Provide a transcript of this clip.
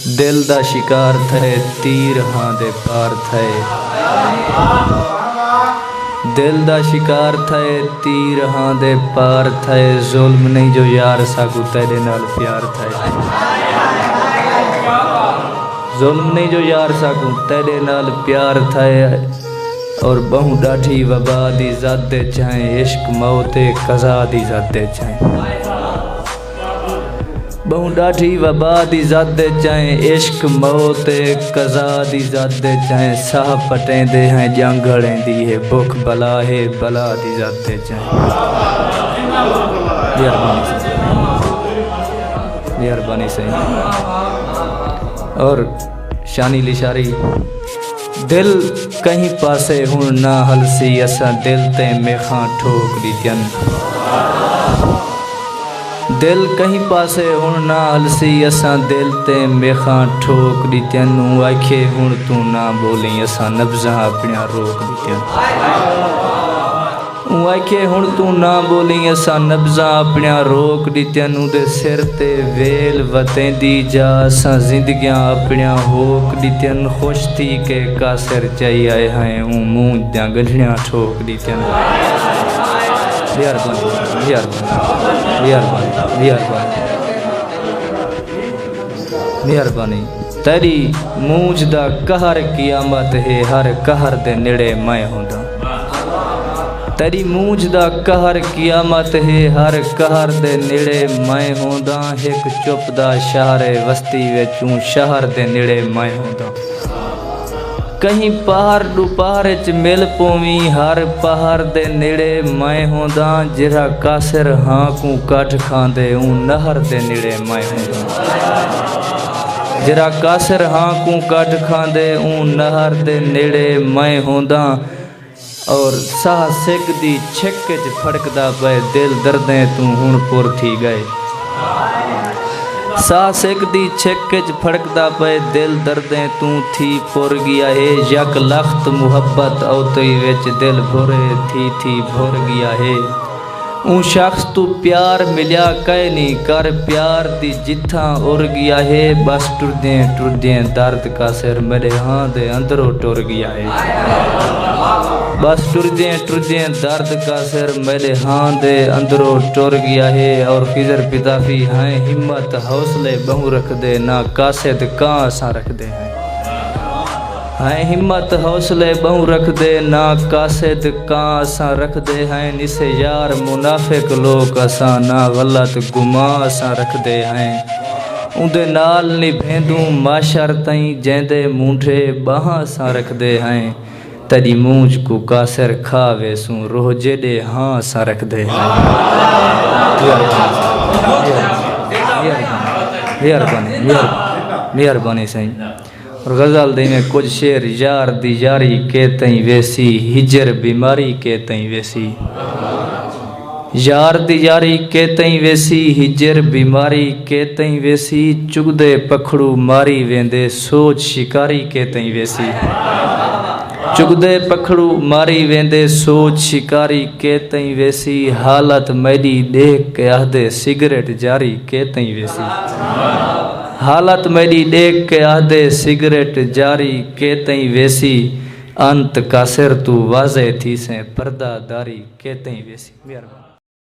दिल दा शिकार थे तीर हां दे पार थे। दिल दा शिकार थे तीर हां दे पार थे। जुल्म नहीं जो यार साकू तेरे नाल प्यार थे। जुल्म नहीं जो यार साकू तेरे नाल प्यार थे। और बहु डाठी वबा दी ज़ात दे चाहे इश्क मौत कज़ा दी ज़ात दे चाहे। बहु डाठी वबा दी ज़ात दे चाहे इश्क मौत कज़ा दी ज़ात दे चाहे। साह पटेंदे हैं जांगड़ें दी है भुख बला है बला दी ज़ात दे चाहे। मेहरबानी सही। और शानी लिशारी दिल कहीं पासे हुण ना हलसी असा दिल ते मेखां ठोक दीतियन। दिल कहीं पासे हुण ना हलसी असा दिल ते मेखां ठोक दीतियन। आखे हुण तू ना बोली असा नब्ज़ां अपनिया रोक दीतियन। आखे हुण तू ना बोली असा नब्ज़ां अपनिया रोक दीतियन। उदे सिर ते वेल वतेंदी जा असा जिंदगियां अपनिया होक दीतियन। खुश थी के कासिर चई आए हैं मुंह दियां गंढियां ठोक दीतियन। मेहरबानी तेरी मूंझ दा कहर कियामत है हर कहर दे नेड़े मैं होंदा। तेरी मूंझ दा कहर कियामत है हर कहर दे नेड़े मैं होंदा। एक चुप दा शहर वस्ती विचूं शहर दे नेड़े मैं होंदा। कहीं पहाड़ दू पहाड़ च मिल पोवी हर पहाड़ दे नेड़े मैं होंदा। जिरा कासिर हां को कट खांदे नहर दे नेड़े मैं होंदा। जिरा कासिर हां को कट खांदे नहर दे नेड़े मैं होंदा। और साह सिक दी छिक च फड़कदा पे दिल दर्दें तू हुण पुर थी गए। साह सिक दी छिक च फड़कदा पे दिल दर्दें तू थी पुर गया है। यक लख्त मुहब्बत औतई विच दिल भुरे थी भुर गया है। शख्स तू प्यार मिलिया कह नहीं कर प्यार दी जिथा उड़ गया है। बस टुरदे दर्द का सिर मेरे हां दे अंदरों टुर गया है। बस टुरदे दर्द का सिर मेरे हां दे अंदरों टुर गया है। और खिजर पिताफी हैं हिम्मत हौसले बहु रख दे ना कासिद कां सा रख दे हैं। हिम्मत हौसले बहु रख दे ना कासिद कां असा रख दे हैं। इसे यार मुनाफिक लोग असा ना गलत गुमा असा रख दे हैं। उदे नाल निभेंदू माशर तई जेंदे मूंढे बाहां सा रख दे हैं। तेरी मूंझ को कासिर खावे सू रोह जेडे हां सा रख दे हैं। मेहरबानी सही। और गज़ल दे में कुछ शेर यार दी यारी के तई वैसी हिजर बीमारी के तई वैसी। यार दी यारी के तई वैसी हिजर बीमारी के तई वैसी। चुगदे पखड़ू मारी वेंदे सोच शिकारी के तई वैसी। चुगदे पखड़ू मारी वेंदे सोच शिकारी के तई वैसी। हालत मेरी देख के आहदे सिगरेट जारी के तई वैसी। हालत मेरी देख के आहदे सिगरेट जारी के तई वैसी। अंत कासिर तू वाज़े थी से पर्दादारी के तई वैसी। मेहरबानी।